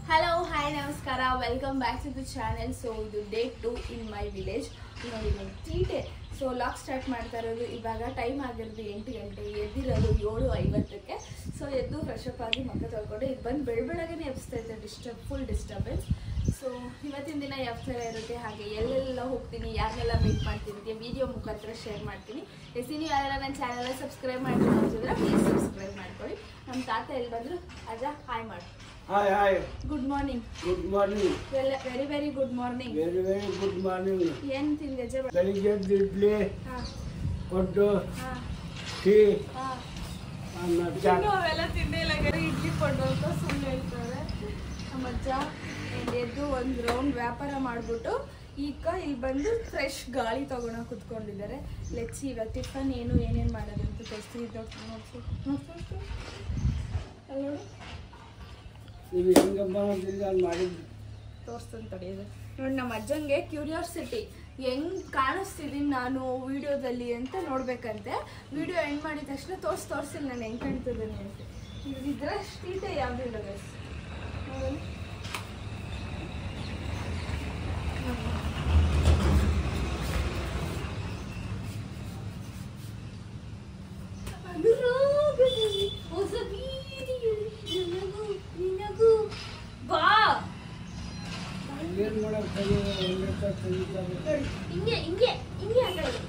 Hello, hi, namaskara. Welcome back to the channel. So ಇದು day 2 in my village. ನೋಡಿ ಟೀಟೆ. So log start ಮಾಡ್ತಾ ಇರೋದು ಇವಾಗ time ಆಗಿರೋದು 8 ಗಂಟೆ, ಎದ್ದಿರೋದು 7:50ಕ್ಕೆ. ಸೊ ಎದ್ದು ಫ್ರೆಶ್ ಅಪ್ ಆಗಿ ಮುಖ ತೊಳ್ಕೊಂಡು ಇದು ಬಂದು ಬೆಳಬೆಳಗ್ಗೆನೇ ಎಬ್ಸ್ತಾ ಇದ್ದೆ, ಫುಲ್ ಡಿಸ್ಟರ್ಬೆನ್ಸ್. ಸೊ ಇವತ್ತಿನ ದಿನ ಯಾವ ಥರ ಇರುತ್ತೆ, ಹಾಗೆ ಎಲ್ಲೆಲ್ಲ ಹೋಗ್ತೀನಿ, ಯಾರನ್ನೆಲ್ಲ ಮೀಟ್ ಮಾಡ್ತೀನಿ ವಿಡಿಯೋ ಮುಖಾಂತರ ಶೇರ್ ಮಾಡ್ತೀನಿ. ಎಸ್ ನೀವು ಯಾರೆಲ್ಲ ನನ್ನ ಚಾನಲ್ನ ಸಬ್ಸ್ಕ್ರೈಬ್ ಮಾಡ್ಕೊಂಡು ಅಂತಿದ್ರೆ ಪ್ಲೀಸ್ ಸಬ್ಸ್ಕ್ರೈಬ್ ಮಾಡ್ಕೊಳ್ಳಿ. ನಮ್ಮ ತಾತ ಎಲ್ಲಿ ಬಂದರು, ಅಜ್ಜ ಹಾಯ್ ಮಾಡಿ. Hi. Good morning. Good morning. Very good morning. Very good morning. ಏನು ತಿಂದೆ ಅಜ್ಜ? ಬೆಳಿಗ್ಗೆ ಇಡ್ಲಿ ಕೊಟ್ಟು ಟೀ ಅವೆಲ್ಲ ತಿಂದೆ ಇಲ್ಲ, ಇಡ್ಲಿ ಕೊಟ್ಟು ಅಂತ ಸುಮ್ಮನೆ ಹೇಳ್ತಾರೆ ನಮ್ಮ ಅಜ್ಜ. ಎದ್ದು ಒಂದು ರೌಂಡ್ ವ್ಯಾಪಾರ ಮಾಡಿಬಿಟ್ಟು ಈಗ ಇಲ್ಲಿ ಬಂದು ಫ್ರೆಶ್ ಗಾಳಿ ತಗೊಂಡು ಕುತ್ಕೊಂಡಿದ್ದಾರೆ. ಲೆಟ್ಸಿ ಇವಾಗ ಟಿಫನ್ ಏನೇನು ಮಾಡೋದು ಅಂತ ತೋರಿಸ್ತೀನಿ. ನೋಡ್ತು ಅಲ್ಲ ನೀವು ಹೆಂಗಮ್ಮ ಮಾಡಿದ್ದು ತೋರಿಸ್ತಂತ ತಡೆಯೋದು ನೋಡಿ. ನಮ್ಮ ಅಜ್ಜಂಗೆ ಕ್ಯೂರಿಯಾಸಿಟಿ ಹೆಂಗ್ ಕಾಣಿಸ್ತಿದ್ದೀನಿ ನಾನು ವಿಡಿಯೋದಲ್ಲಿ ಅಂತ ನೋಡ್ಬೇಕಂತೆ. ವಿಡಿಯೋ ಎಂಡ್ ಮಾಡಿದ ತಕ್ಷಣ ತೋರಿಸಿಲ್ಲ ನಾನು ಹೆಂಗೆ ಕಾಣ್ತಿದ್ದೀನಿ ಅಂತ. ಇದ್ರ ಸ್ಟ್ರೀಟೇ ಯಾವುದು ಇಲ್ಲ ಗೈಸ್. ಹಿಂಗೆ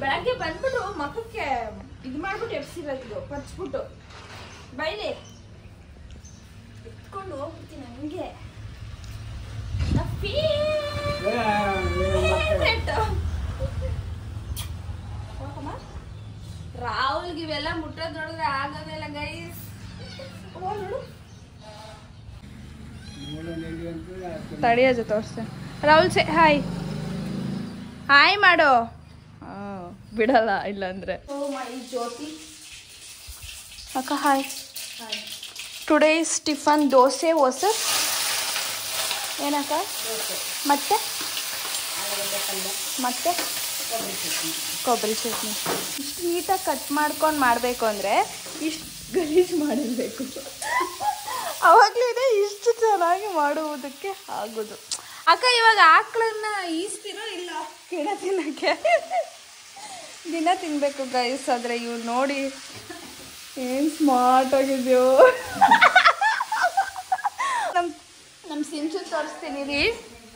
ಬೆಳಗ್ಗೆ ಬಂದ್ಬಿಟ್ಟು ಮಕ್ಕಕ್ಕೆ ಇದು ಮಾಡ್ಬಿಟ್ಟು ಎಪ್ಸಿರೋದು ಪರ್ಚ್ಬಿಟ್ಟು ಬೈಲಿ ಎತ್ಕೊಂಡು ಹೋಗ್ಬಿಡ್ತೀನಿ. ಹಂಗೆ ರಾಹುಲ್ಗೆ ಇವೆಲ್ಲ ಮುಟ್ಟೋದು ನೋಡಿದ್ರೆ ಆಗೋದಿಲ್ಲ ಗೈಸ್. ನೋಡು ತಡಿಯೋದು ತೋರಿಸ್ತೆ. ರಾಹುಲ್ ಸೇ ಹಾಯ್ ಹಾಯ್ ಮಾಡೋ. ಬಿಡಲ್ಲ ಇಲ್ಲಾಂದ್ರೆ. ಜ್ಯೋತಿ ಅಕ್ಕ hi. Today is tiffin dosa ಓಸರ್. ಏನಕ್ಕ? ಮತ್ತೆ ಮತ್ತೆ ಕೊಬ್ಬರಿ ಚಟ್ನಿ. ಇಷ್ಟು ನೀಟಾಗಿ ಕಟ್ ಮಾಡ್ಕೊಂಡು ಮಾಡಬೇಕು ಅಂದರೆ ಇಷ್ಟು ಗಲೀಜು ಮಾಡಿರಬೇಕು, ಅವಾಗಲೇ ಇಷ್ಟು ಚೆನ್ನಾಗಿ ಮಾಡುವುದಕ್ಕೆ ಆಗೋದು. ಅಕ್ಕ ಇವಾಗ ಆಕಳನ್ನ ಈಸ್ತಿರೋ ಇಲ್ಲ ಕೆಣ ತಿನ್ನಕ್ಕೆ? ದಿನ ತಿನ್ನಬೇಕು ಗೈಸ್. ಆದರೆ ಇವ್ರು ನೋಡಿ ಏನು ಸ್ಮಾರ್ಟ್ ಆಗಿದೆಯೋ. ನಮ್ಮ ಸಿಂಚು ತೋರಿಸ್ತೀನಿ ರೀ.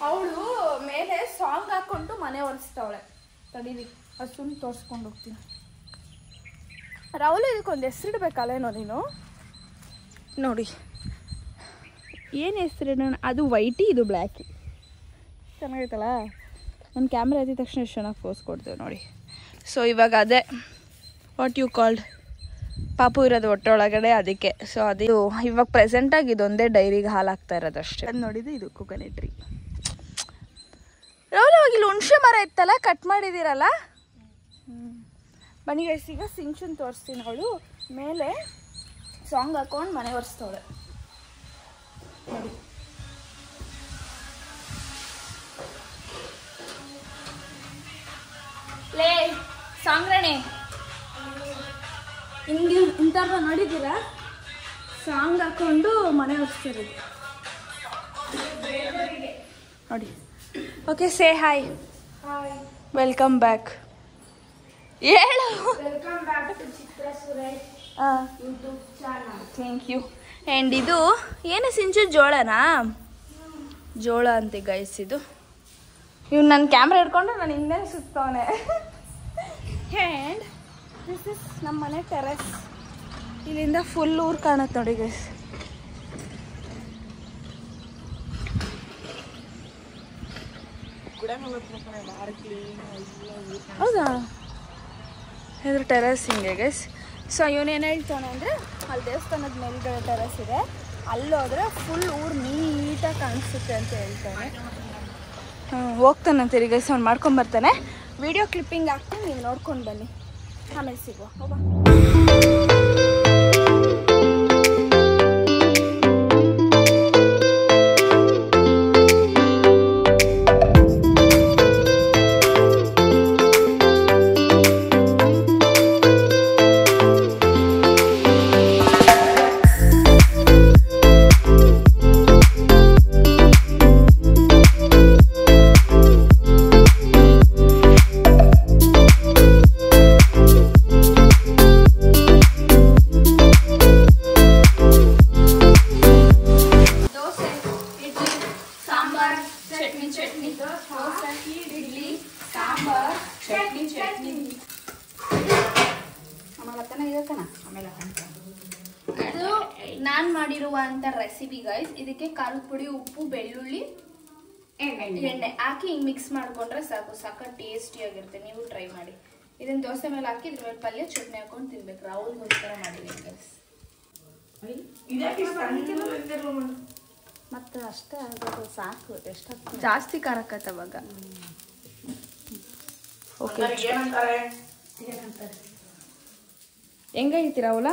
ಅವಳು ಮೇಲೆ ಸಾಂಗ್ ಹಾಕ್ಕೊಂಡು ಮನೆ ಒರೆಸ್ತಾವಳೆ. ತಡೀರಿ ಅಷ್ಟೊಂದು ತೋರಿಸ್ಕೊಂಡು ಹೋಗ್ತೀನಿ. ರಾಹುಲ್ ಇದಕ್ಕೊಂದು ಹೆಸರಿಡ್ಬೇಕಲ್ಲೇನೋ ನೀನು? ನೋಡಿ ಏನು ಹೆಸರಿಡೋಣ? ಅದು ವೈಟಿ, ಇದು ಬ್ಲ್ಯಾಕಿ. ಚೆನ್ನಾಗೈತಲ್ಲ? ನನ್ನ ಕ್ಯಾಮ್ರಾ ಎತ್ತಿದ ತಕ್ಷಣ ಎಷ್ಟು ಚೆನ್ನಾಗಿ ಫೋಸ್ ಕೊಡ್ತೇವೆ ನೋಡಿ. ಸೊ ಇವಾಗ ಅದೇ ವಾಟ್ ಯು ಕಾಲ್ಡ್ ಪಾಪು ಇರೋದು ಹೊಟ್ಟೆೊಳಗಡೆ, ಅದಕ್ಕೆ. ಸೊ ಅದು ಇವಾಗ ಪ್ರೆಸೆಂಟಾಗಿ ಇದೊಂದೇ ಡೈರಿಗೆ ಹಾಲು ಹಾಕ್ತಾ ಇರೋದು ಅಷ್ಟೇ. ಅದು ನೋಡಿದ್ದು ಇದು ಕೊಕೊನೆಟ್ ಟ್ರೀ. ರಾಹುಲ್ ಅವಾಗ ಇಲ್ಲಿ ಹುಣಸೆ ಮರ ಇತ್ತಲ್ಲ, ಕಟ್ ಮಾಡಿದ್ದೀರಲ್ಲ? ಬನ್ನಿ ಗೈಸ್, ಈಗ ಸಿಂಚುನ್ ತೋರಿಸ್ತೀನಿ. ಅವಳು ಮೇಲೆ ಸಾಂಗ್ ಹಾಕೊಂಡು ಮನೆ ಒರೆಸ್ತವಳೆ ನೋಡಿ. ಲೇ ಸಾಂಗ್ರಣೆ ಹಿಂಗೆ ಇಂಥವ್ರ ನೋಡಿದ್ದೀರಾ? ಸಾಂಗ್ ಹಾಕೊಂಡು ಮನೆ ಒರೆಸ್ತಿರೋದು ನೋಡಿ. Okay say hi. Welcome back. ಹೇಳು. Thank you. ಆ್ಯಂಡ್ ಇದು ಏನು ಸಿಂಚು? ಜೋಳನಾ? ಜೋಳ ಅಂತೆ ಗೈಸ್ ಇದು. ಇವ್ನು ನನ್ನ ಕ್ಯಾಮ್ರಾ ಹಿಡ್ಕೊಂಡು ನಾನು ಹಿಂದೆ ಸುತ್ತವನೆ. ಆ್ಯಂಡ್ ದಿಸ್ ಇಸ್ ನಮ್ಮ ಮನೆ ಟೆರೆಸ್. ಇಲ್ಲಿಂದ ಫುಲ್ ಊರು ಕಾಣುತ್ತೆ ನೋಡಿ ಗೈಸ್. ಹೌದಾ? ಇದ್ರ ಟೆರೆಸ್ ಹಿಂಗೆ ಗೈಸ್. ಸೊ ಇವನೇನು ಹೇಳ್ತಾನೆ ಅಂದರೆ ಅಲ್ಲಿ ದೇವಸ್ಥಾನದ ಮೇಲ್ಗಡೆ ಟೆರೆಸ್ ಇದೆ, ಅಲ್ಲೋದ್ರೆ ಫುಲ್ ಊರು ನೀಟಾಗಿ ಕಾಣಿಸುತ್ತೆ ಅಂತ ಹೇಳ್ತಾನೆ. ಹೋಗ್ತಾನಂತೀರಿ ಗೈಸ್, ಅವ್ನು ಮಾಡ್ಕೊಂಬರ್ತಾನೆ. ವಿಡಿಯೋ ಕ್ಲಿಪ್ಪಿಂಗ್ ಹಾಕ್ತೀನಿ, ನೀವು ನೋಡ್ಕೊಂಡು ಬನ್ನಿ. ಆಮೇಲೆ ಸಿಗುವ. ಹೋಗ. Recipe guys. ಇದಕ್ಕೆ ಖಾರದ ಪುಡಿ, ಉಪ್ಪು, ಬೆಳ್ಳುಳ್ಳಿ, ಎಣ್ಣೆ ಹಾಕಿ ಹಿಂಗ್ ಮಿಕ್ಸ್ ಮಾಡ್ಕೊಂಡ್ರೆ ಸಾಕು. ಸಖತ್ ಟೇಸ್ಟಿ ಆಗಿರುತ್ತೆ. ನೀವು ಟ್ರೈ ಮಾಡಿ. ಇದನ್ನ ದೋಸೆ ಮೇಲೆ ಹಾಕಿ ಇದ್ರ ಮೇಲೆ ಪಲ್ಯ ಚಟ್ನಿ ಹಾಕೊಂಡು ತಿನ್ಬೇಕು. ರಾಹುಲ್ಗೋಸ್ಕರ ಮಾಡಿದ್ದೀನಿ ಗೈಸ್. ಮತ್ತೆ ಅಷ್ಟೇ ಆಗೋದು ಸಾಕು. ಎಷ್ಟು ಜಾಸ್ತಿ ಖಾರಕ್ಕತ್ತ ಅವಾಗ. ಓಕೆ, ಹೆಂಗಾಗಿತ್ತೀರಾ ಅವಲ?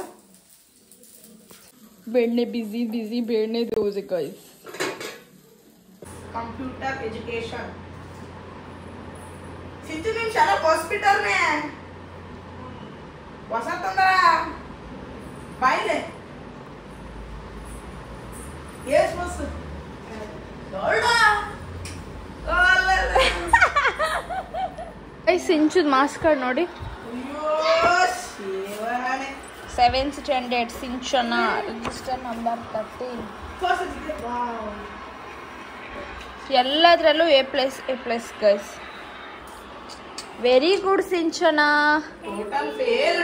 ಬೆಣ್ಣೆ ಬಿಸಿ ಬಿಸಿ ಬೆಣ್ಣೆ ದೋಸೆ ಗೈಸ್. कंप्यूटर एजुकेशन सिद्धू नीन शाला हॉस्पिटल में वसंतंद्रा बाइले यस बस डोल्डा ಗೈಸ್ ಸಿಂಚುದ್ ಮಾಸ್ಕ್ ಕಾರ್ಡ್ ನೋಡಿ. ಅಯ್ಯೋ ಶಿವನೇ 7th standard Sinchana register number 13. Wow ಎಲ್ಲದರಲ್ಲೂ A+, guys. Very good Sinchana. Total fail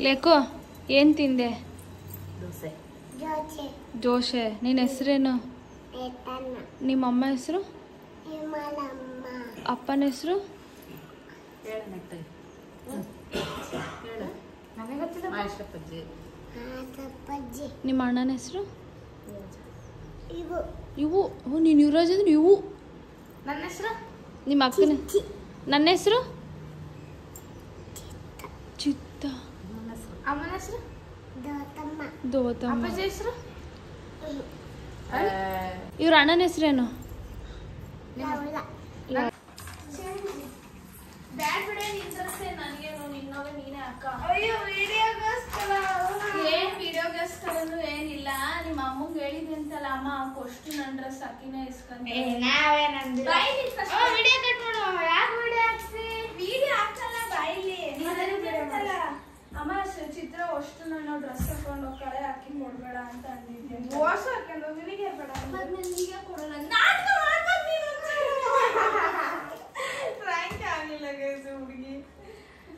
ಲೇಕೋ ಏನ್ ತಿಂದೆ? ದೋಸೆ. ದೋಸೆ. ನಿನ್ನ ಹೆಸರೇನು? ನಿಮ್ಮ ಅಮ್ಮ ಹೆಸರು? ಅಪ್ಪನ ಹೆಸರು? ನಿಮ್ಮ ಅಣ್ಣನ ಹೆಸರು? ಇವು. ನೀನು ಯುವರಾಜ್ ಅಂದ್ರೆ ಇವು. ನನ್ನ ಹೆಸರು? ನಿಮ್ಮ ಅಕ್ಕನ? ನನ್ನ ಹೆಸರು ಚಿತ್ತ. ಅಮ್ಮನ ಹೆಸರು? ದೋತಮ್ಮ. ಅಪ್ಪಾಜಿ ಹೆಸರು? ಇವ್ರ ಅಣ್ಣನ ಹೆಸರೇನು? ಏನ್ ವಿಡಿಯೋಗೋಸ್ಕರನು ಏನಿಲ್ಲ. ನಿಮ್ಮ ಅಮ್ಮಂಗೆ ಹೇಳಿದೆ ಅಂತಲ್ಲ ಅಮ್ಮ ಅಷ್ಟು ನನ್ನ ಡ್ರೆಸ್ ಅಕ್ಕಿನ ಇಸ್ಕೊಂಡು ವಿಡಿಯೋ ಹಾಕಲ್ಲ ಬಾಯಿಲಿ. ಅಮ್ಮ ಚಿತ್ರ ಅಷ್ಟು ನನ್ನ ಡ್ರೆಸ್ ಹಾಕೊಂಡು ಹೋಗ್ತಾಳೆ ಅಕ್ಕಿ ಕೊಡ್ಬೇಡ ಅಂತ ಅಂದಿದ್ದೆ. ದೋಸ ಹಾಕೊಂಡು ನಿನಗೆ ಬೇಡ ನಿನಗೆ ಕೊಡೋಣ. ನಾಟಕ ಮಾಡ್ಬೋದು ನೀನು. ಫ್ರ್ಯಾಂಕ್ ಆಗಲಿಲ್ಲ ಗೈಸ್. ಹುಡುಗಿ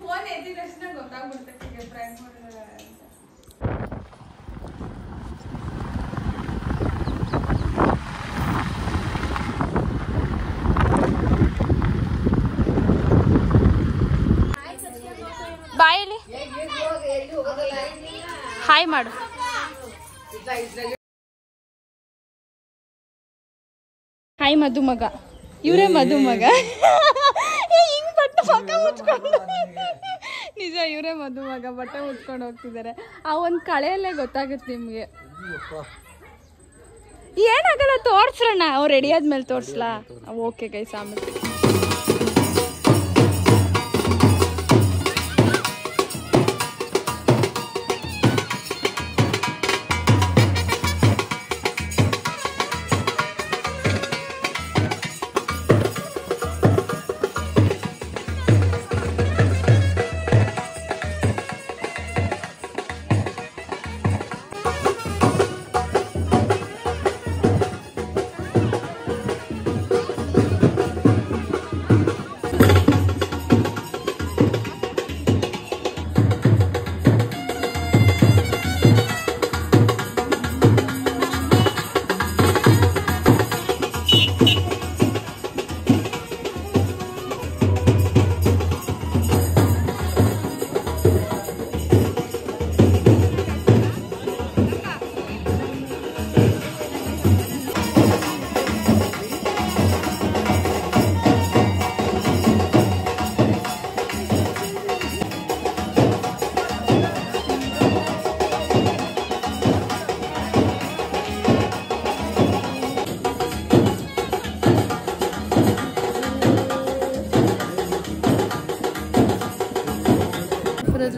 ಫೋನ್ ಎದ್ದಿದ ತಕ್ಷಣ ಗೊತ್ತಾಗ್ಬಿಡ್ತಕ್ಕೆ ಫ್ರ್ಯಾಂಕ್ ಮಾಡಿದಾರೆ ಅಂತ. ಬಾಯಲ್ಲಿ ಹಾಯ್ ಮಾಡು. ಹಾಯ್ ಮಧುಮಗ. ಇವರೇ ಮಧುಮಗ. ಹಿಂಗ್ ಬಟ್ಟೆ ಪಕ್ಕ ಮುಚ್ಕೊಂಡು ನಿಜ ಇವರೇ ಮಧುಮಗ. ಬಟ್ಟೆ ಮುಚ್ಕೊಂಡು ಹೋಗ್ತಿದ್ದಾರೆ. ಆ ಒಂದು ಕಳೆಯಲ್ಲೇ ಗೊತ್ತಾಗುತ್ತೆ ನಿಮ್ಗೆ. ಏನಾಗಲ್ಲ, ತೋರ್ಸ್ರಣ್ಣ. ಅವ್ರು ರೆಡಿ ಆದ್ಮೇಲೆ ತೋರ್ಸ್ಲಾ? ಓಕೆ ಗೈಸ್ ಆಮೇಲೆ.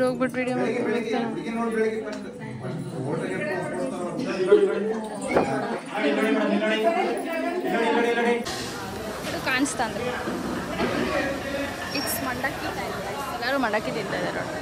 ಹೋಗ್ಬಿಟ್ಟು ವಿಡಿಯೋ ಇದು ಕಾಣಿಸ್ತಾ ಅಂದ್ರೆ ಇಟ್ಸ್ ಮಂಡಕ್ಕಿ ಟೈಮ್. ಎಲ್ಲರೂ ಮಂಡಕ್ಕಿ ತಿಂತಾ ಇದ್ದಾರೆ ನೋಡಿ.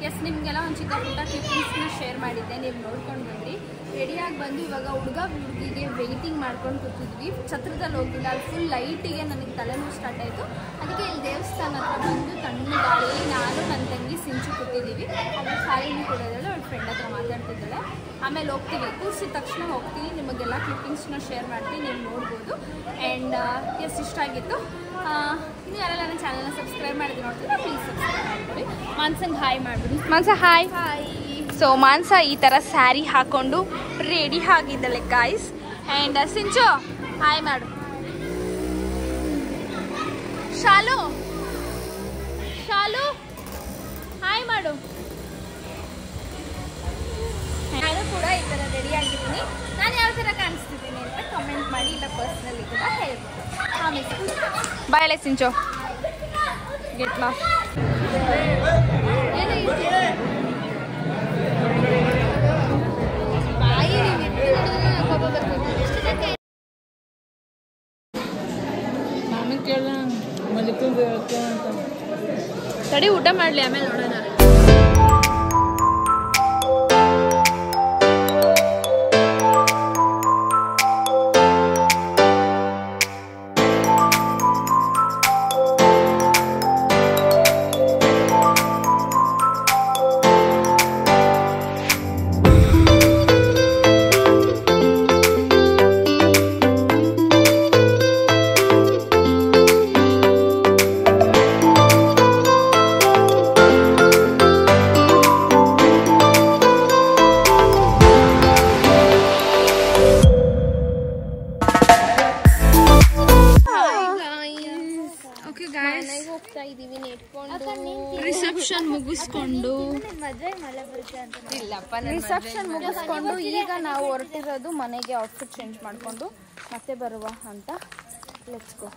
ಎಸ್, ನಿಮಗೆಲ್ಲ ಒಂದು ಚಿಕ್ಕ ಪುಟ್ಟ ಕ್ಲಿಪ್ಪಿಂಗ್ಸ್ನ ಶೇರ್ ಮಾಡಿದ್ದೆ. ನೀವು ನೋಡ್ಕೊಂಡು ಬನ್ನಿ. ರೆಡಿಯಾಗಿ ಬಂದು ಇವಾಗ ಹುಡುಗಿಗೆ ವೆಯ್ಟಿಂಗ್ ಮಾಡ್ಕೊಂಡು ಕೂತಿದ್ವಿ. ಛತ್ರದಲ್ಲಿ ಹೋಗಿಲ್ಲ, ಅಲ್ಲಿ ಫುಲ್ ಲೈಟಿಗೆ ನನಗೆ ತಲೆನೋವು ಸ್ಟಾರ್ಟ್ ಆಯಿತು. ಅದಕ್ಕೆ ಇಲ್ಲಿ ದೇವಸ್ಥಾನ ಹತ್ರ ಬಂದು ತಣ್ಣ ಗಾಳಿ ನಾನು ನನ್ನ ತಂಗಿ ಸಿಂಚು ಕೂತಿದ್ದೀವಿ. ಅದ್ರ ಸಾಯಿನಿ ಕೂಡ ಇದ್ದಾಳೆ, ಅವ್ಳ ಫ್ರೆಂಡ್ ಹತ್ರ ಮಾತಾಡ್ತಿದ್ದಾಳೆ. ಆಮೇಲೆ ಹೋಗ್ತೀವಿ, ಕೂರಿಸಿದ ತಕ್ಷಣ ಹೋಗ್ತೀವಿ. ನಿಮಗೆಲ್ಲ ಕ್ಲಿಪ್ಪಿಂಗ್ಸ್ನ ಶೇರ್ ಮಾಡ್ತೀನಿ, ನೀವು ನೋಡ್ಬೋದು. ಆ್ಯಂಡ್ ಎಸ್ ಇಷ್ಟ ಆಗಿತ್ತು. ನೀವು ಯಾರೆಲ್ಲ ನನ್ನ ಚಾನಲ್ನ ಸಬ್ಸ್ಕ್ರೈಬ್ ಮಾಡಿದ್ರೆ ನೋಡ್ತೀರಾ, ಪ್ಲೀಸ್ ಸಬ್ಸ್ಕ್ರೈಬ್ ಮಾಡ್ಬಿಡಿ. ಮಾನ್ಸಂಗೆ ಹಾಯ್ ಮಾಡಿಬಿಡಿ. ಮಾನ್ಸ ಹಾಯ್. ಸೊ ಮಾನ್ಸ ಈ ಥರ ಸ್ಯಾರಿ ಹಾಕ್ಕೊಂಡು ರೆಡಿ ಆಗಿದ್ದಾಳೆ ಗಾಯ್ಸ್. ಆ್ಯಂಡ್ ಸಿಂಚು ಹಾಯ್ ಮಾಡು. ಶಾಲು ಹಾಯ್ ಮಾಡು. ನಾನು ಕೂಡ ಈ ಥರ ರೆಡಿ ಆಗಿದ್ದೀನಿ. ನಾನು ಯಾವ ಥರ ಕಾಣಿಸ್ತಿದ್ದೀನಿ ಅಂತ ಕಮೆಂಟ್ ಮಾಡಿ, ಇಲ್ಲ ಪರ್ಸ್ನಲಿ ಕೂಡ ಹೇಳ್ಬೋದು. ಆಮೇಲೆ ಬಾಯ್ ಸಿಂಚು ಗೆಟ್ ಲಾಸ್ಟ್. ತಡಿ ಊಟ ಮಾಡಲಿ, ಆಮೇಲೆ ನೋಡೋಣ. ರಿಸೆಪ್ಷನ್ ಮುಗಿಸ್ಕೊಂಡು ಈಗ ನಾವು ಹೊರಟಿರೋದು ಮನೆಗೆ ಔಟ್ಫಿಟ್ ಚೇಂಜ್ ಮಾಡಿಕೊಂಡು ಮತ್ತೆ ಬರುವ ಅಂತ. Let's go.